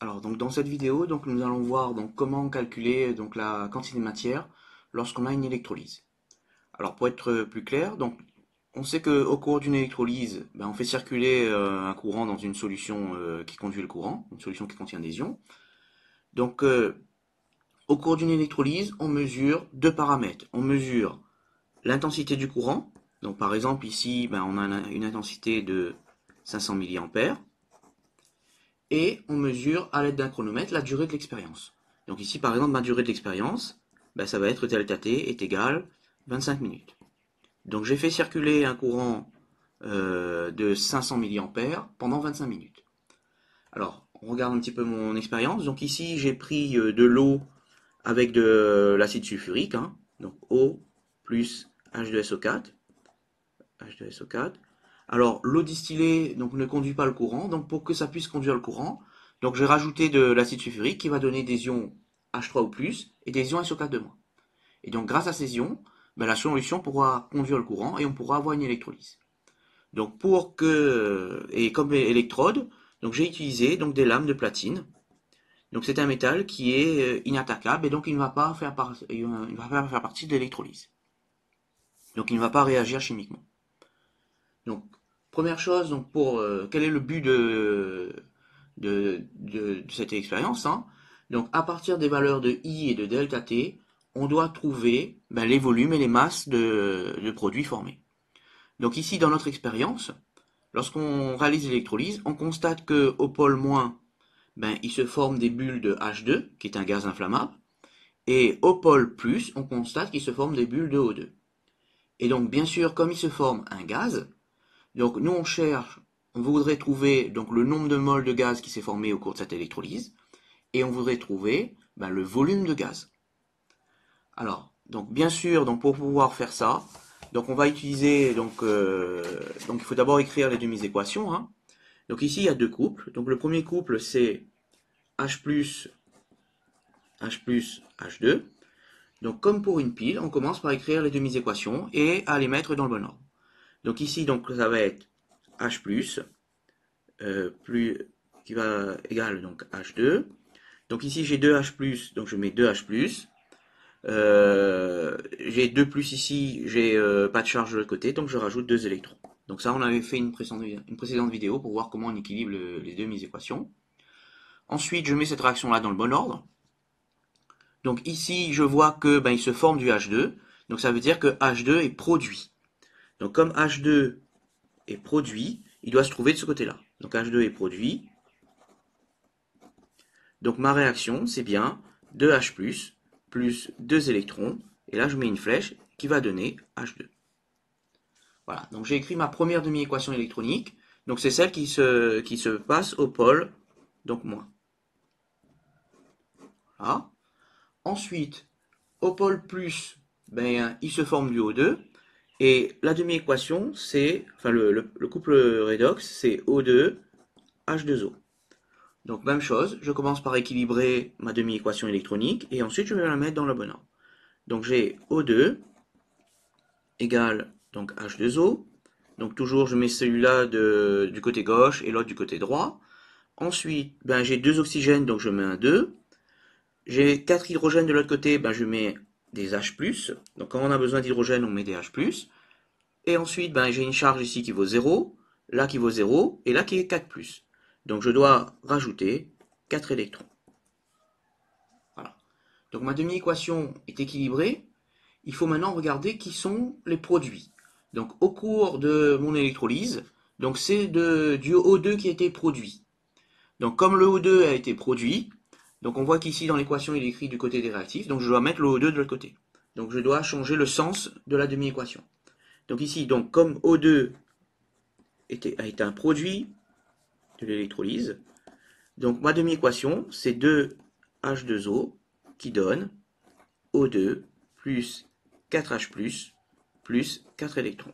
Alors donc dans cette vidéo, donc nous allons voir donc comment calculer donc la quantité de matière lorsqu'on a une électrolyse. Alors pour être plus clair, donc on sait que au cours d'une électrolyse, ben, on fait circuler un courant dans une solution qui conduit le courant, une solution qui contient des ions. Donc au cours d'une électrolyse, on mesure deux paramètres. On mesure l'intensité du courant. Donc par exemple ici, ben, on a une intensité de 500 mA. Et on mesure à l'aide d'un chronomètre la durée de l'expérience. Donc ici, par exemple, ma durée de l'expérience, ben, ça va être delta t est égal 25 minutes. Donc j'ai fait circuler un courant de 500 mA pendant 25 minutes. Alors, on regarde un petit peu mon expérience. Donc ici, j'ai pris de l'eau avec de l'acide sulfurique, hein, donc O plus H2SO4. H2SO4. Alors, l'eau distillée donc, ne conduit pas le courant. Donc, pour que ça puisse conduire le courant, donc j'ai rajouté de l'acide sulfurique qui va donner des ions H3 ou plus et des ions SO4 de moins. Et donc, grâce à ces ions, ben, la solution pourra conduire le courant et on pourra avoir une électrolyse. Donc, et comme électrode, donc j'ai utilisé donc des lames de platine. Donc, c'est un métal qui est inattaquable et donc il ne va pas faire partie de l'électrolyse. Donc, il ne va pas réagir chimiquement. Donc, première chose, donc quel est le but de cette expérience, hein? Donc, à partir des valeurs de I et de delta T, on doit trouver ben, les volumes et les masses de produits formés. Donc ici, dans notre expérience, lorsqu'on réalise l'électrolyse, on constate que au pôle moins, ben, il se forme des bulles de H2, qui est un gaz inflammable, et au pôle plus, on constate qu'il se forme des bulles de O2. Et donc, bien sûr, comme il se forme un gaz, donc nous on voudrait trouver donc le nombre de moles de gaz qui s'est formé au cours de cette électrolyse, et on voudrait trouver ben, le volume de gaz. Alors, donc bien sûr, donc pour pouvoir faire ça, donc on va utiliser donc il faut d'abord écrire les demi-équations, hein. Donc ici il y a deux couples. Donc le premier couple c'est H plus H2. Donc comme pour une pile, on commence par écrire les demi-équations et à les mettre dans le bon ordre. Donc ici donc ça va être H plus qui va égal donc H2. Donc ici j'ai 2H+, donc je mets 2H+. J'ai 2 plus ici, j'ai pas de charge de l'autre côté, donc je rajoute 2 électrons. Donc ça on avait fait une précédente vidéo pour voir comment on équilibre les demi-équations. Ensuite je mets cette réaction là dans le bon ordre. Donc ici je vois que ben, il se forme du H2, donc ça veut dire que H2 est produit. Donc comme H2 est produit, il doit se trouver de ce côté-là. Donc H2 est produit. Donc ma réaction, c'est bien 2H+, plus 2 électrons, et là je mets une flèche qui va donner H2. Voilà, donc j'ai écrit ma première demi-équation électronique, donc c'est celle qui se passe au pôle, donc moins. Voilà. Ensuite, au pôle plus, ben, il se forme du O2, et la demi-équation, c'est, enfin le couple redox, c'est O2, H2O. Donc même chose, je commence par équilibrer ma demi-équation électronique, et ensuite je vais la mettre dans le bon ordre. Donc j'ai O2 égale donc H2O. Donc toujours je mets celui-là du côté gauche et l'autre du côté droit. Ensuite, ben, j'ai deux oxygènes, donc je mets un 2. J'ai 4 hydrogènes de l'autre côté, ben, je mets des H+. Donc quand on a besoin d'hydrogène, on met des H+. Et ensuite, ben, j'ai une charge ici qui vaut 0, là qui vaut 0, et là qui est 4+. Donc je dois rajouter 4 électrons. Voilà. Donc ma demi-équation est équilibrée. Il faut maintenant regarder qui sont les produits. Donc au cours de mon électrolyse, donc c'est du O2 qui a été produit. Donc comme le O2 a été produit, donc on voit qu'ici dans l'équation il est écrit du côté des réactifs, donc je dois mettre le O2 de l'autre côté. Donc je dois changer le sens de la demi-équation. Donc ici, donc comme O2 a été un produit de l'électrolyse, donc ma demi-équation c'est 2H2O qui donne O2 plus 4H+, plus 4 électrons.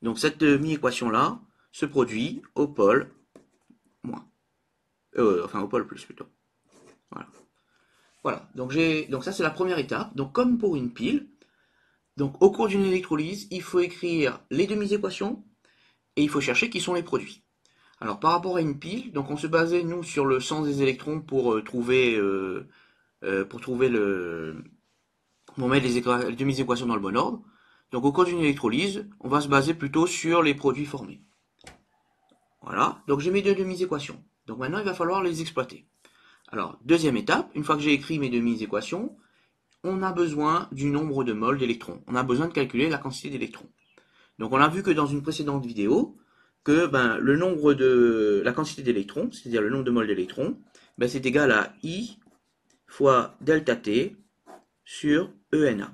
Donc cette demi-équation-là se produit au pôle moins. Enfin au pôle plus plutôt. Voilà. Voilà. Donc ça c'est la première étape. Donc comme pour une pile, donc au cours d'une électrolyse, il faut écrire les demi-équations et il faut chercher qui sont les produits. Alors par rapport à une pile, donc on se basait nous sur le sens des électrons pour trouver pour mettre les demi-équations dans le bon ordre. Donc au cours d'une électrolyse, on va se baser plutôt sur les produits formés. Voilà, donc j'ai mes deux demi-équations. Donc maintenant il va falloir les exploiter. Alors deuxième étape, une fois que j'ai écrit mes demi-équations, on a besoin du nombre de moles d'électrons. On a besoin de calculer la quantité d'électrons. Donc on a vu que dans une précédente vidéo, que le nombre de la quantité d'électrons, c'est-à-dire le nombre de moles d'électrons, c'est égal à I fois delta T sur ENA.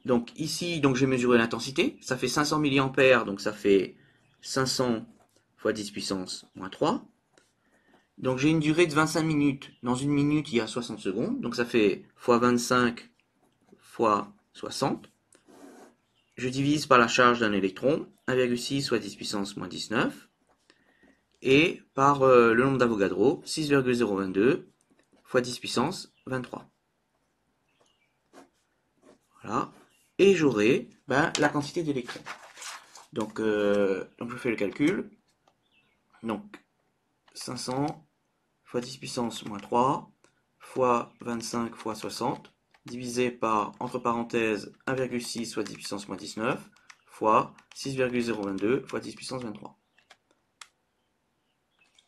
Donc ici, donc j'ai mesuré l'intensité, ça fait 500 mA, donc ça fait 500 fois 10 puissance moins 3. Donc j'ai une durée de 25 minutes. Dans une minute, il y a 60 secondes, donc ça fait fois 25 fois 60. Je divise par la charge d'un électron, 1,6 fois 10 puissance moins 19, et par le nombre d'Avogadro, 6,022 fois 10 puissance 23. Voilà. Et j'aurai la quantité d'électrons. Donc je fais le calcul. Donc 500 fois 10 puissance moins 3 fois 25 fois 60 divisé par, entre parenthèses, 1,6 fois 10 puissance moins 19 fois 6,022 fois 10 puissance 23.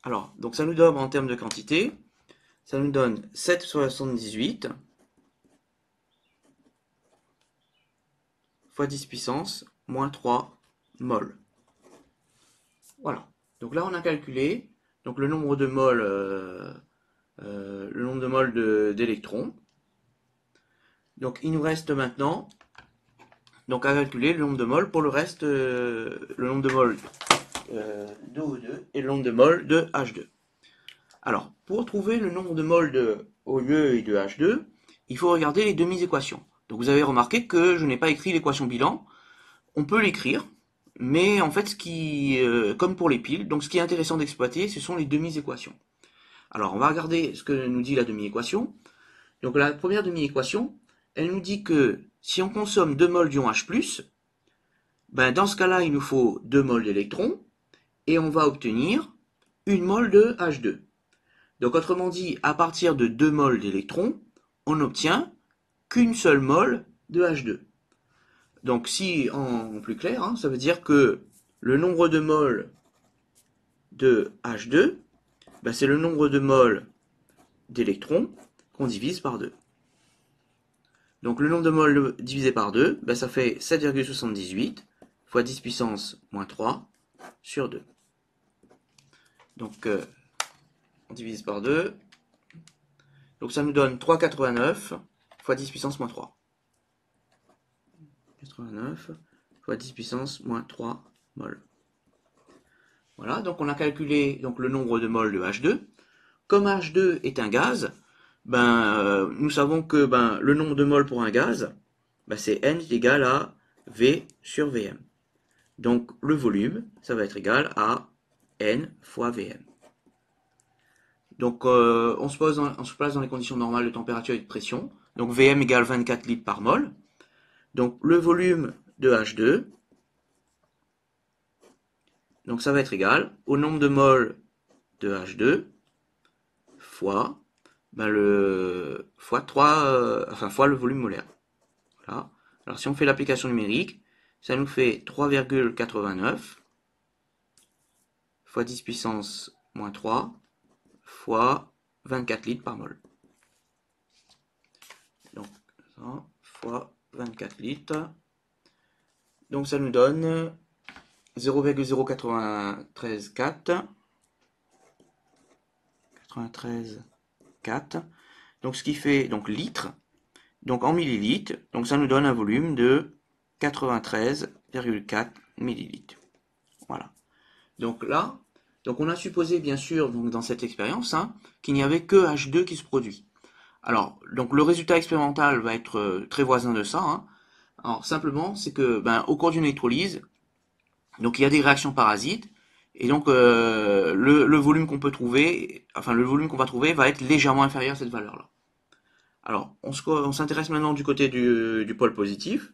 Alors, donc ça nous donne en termes de quantité, ça nous donne 7,78 fois 10 puissance moins 3 mol. Voilà. Donc là, on a calculé donc le nombre de moles d'électrons. Donc il nous reste maintenant donc à calculer le nombre de moles pour le reste, le nombre de moles de O2 et le nombre de moles de H2. Alors, pour trouver le nombre de moles de OE et de H2, il faut regarder les demi-équations. Donc vous avez remarqué que je n'ai pas écrit l'équation bilan. On peut l'écrire, mais en fait, comme pour les piles, donc ce qui est intéressant d'exploiter, ce sont les demi-équations. Alors, on va regarder ce que nous dit la demi-équation. Donc la première demi-équation, elle nous dit que si on consomme 2 moles d'ion H+, dans ce cas-là, il nous faut 2 moles d'électrons, et on va obtenir 1 mole de H2. Donc autrement dit, à partir de 2 moles d'électrons, on n'obtient qu'une seule mole de H2. Donc si en plus clair, ça veut dire que le nombre de moles de H2, c'est le nombre de moles d'électrons qu'on divise par 2. Donc le nombre de moles divisé par 2, ça fait 7,78 fois 10 puissance moins 3 sur 2. Donc on divise par 2. Donc ça nous donne 3,89 fois 10 puissance moins 3. 89 fois 10 puissance moins 3 mol. Voilà, donc on a calculé donc, le nombre de moles de H2. Comme H2 est un gaz, nous savons que le nombre de moles pour un gaz, c'est N est égal à V sur Vm. Donc le volume, ça va être égal à N fois Vm. Donc on se place dans les conditions normales de température et de pression. Donc Vm égale 24 litres par mol. Donc le volume de H2, donc ça va être égal au nombre de moles de H2 fois fois le volume molaire. Voilà. Alors si on fait l'application numérique, ça nous fait 3,89 fois 10 puissance moins 3 fois 24 litres par mol. Donc ça fois 24 litres. Donc ça nous donne 0,0934 93,4. Donc ce qui fait donc litres. Donc en millilitres, donc ça nous donne un volume de 93,4 millilitres. Voilà. Donc là, donc on a supposé bien sûr donc dans cette expérience qu'il n'y avait que H2 qui se produit. Alors donc le résultat expérimental va être très voisin de ça. Alors simplement c'est que au cours d'une électrolyse, donc il y a des réactions parasites et donc le volume qu'on peut trouver, le volume qu'on va trouver va être légèrement inférieur à cette valeur-là. Alors on s'intéresse maintenant du côté du pôle positif.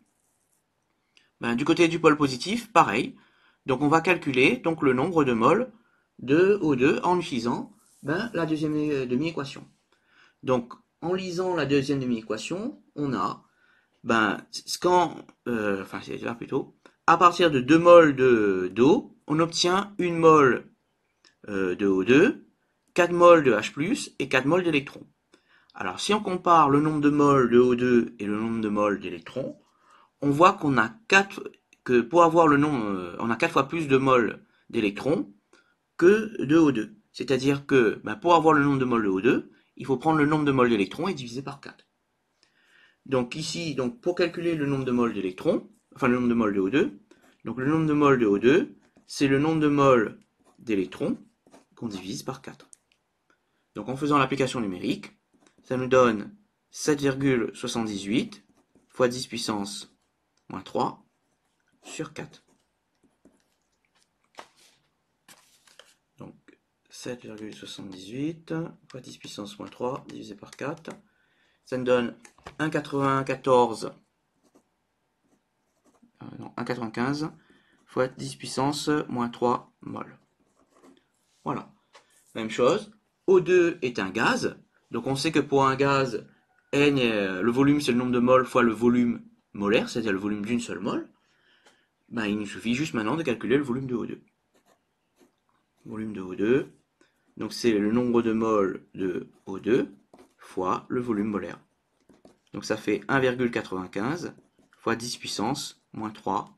Du côté du pôle positif, pareil. Donc on va calculer donc le nombre de moles de O2 en utilisant la deuxième demi-équation. Donc en lisant la deuxième demi-équation, on a c'est là plutôt, à partir de 2 moles d'eau, on obtient 1 mole de O2, 4 moles de H+, et 4 moles d'électrons. Alors si on compare le nombre de moles de O2 et le nombre de moles d'électrons, on voit qu'on a 4, que pour avoir le nombre, on a 4 fois plus de moles d'électrons que de O2. C'est-à-dire que pour avoir le nombre de moles de O2, il faut prendre le nombre de moles d'électrons et diviser par 4. Donc ici, donc pour calculer le nombre de moles d'électrons, enfin le nombre de moles de O2, donc le nombre de moles de O2, c'est le nombre de moles d'électrons qu'on divise par 4. Donc en faisant l'application numérique, ça nous donne 7,78 fois 10 puissance moins 3 sur 4. Donc 7,78 fois 10 puissance moins 3 divisé par 4. Ça nous donne 1,94 1,95 fois 10 puissance moins 3 mol. Voilà. Même chose, O2 est un gaz, donc on sait que pour un gaz, N, le volume c'est le nombre de moles fois le volume molaire, c'est-à-dire le volume d'une seule mole. Il nous suffit juste maintenant de calculer le volume de O2. Volume de O2, donc c'est le nombre de moles de O2 fois le volume molaire. Donc ça fait 1,95 fois 10 puissance moins 3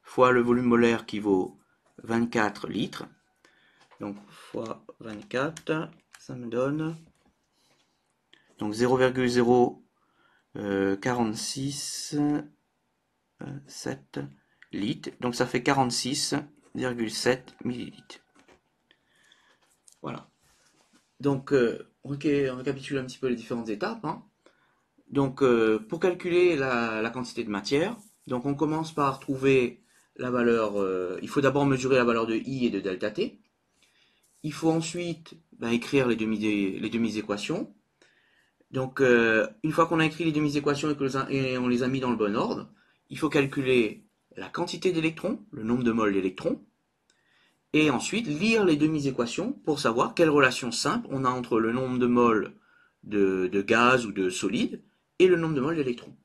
fois le volume molaire qui vaut 24 litres. Donc fois 24, ça me donne donc 0,046,7 litres. Donc ça fait 46,7 millilitres. Voilà. Donc on récapitule un petit peu les différentes étapes. Donc pour calculer la quantité de matière, donc on commence par trouver la valeur, il faut d'abord mesurer la valeur de I et de delta T. Il faut ensuite écrire les demi-équations. Donc une fois qu'on a écrit les demi-équations et on les a mis dans le bon ordre, il faut calculer la quantité d'électrons, le nombre de moles d'électrons, et ensuite lire les demi-équations pour savoir quelle relation simple on a entre le nombre de moles de gaz ou de solide et le nombre de moles d'électrons.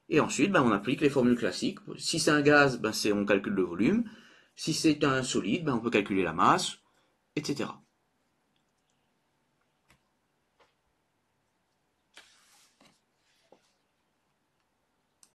Et ensuite, on applique les formules classiques. Si c'est un gaz, on calcule le volume. Si c'est un solide, on peut calculer la masse, etc.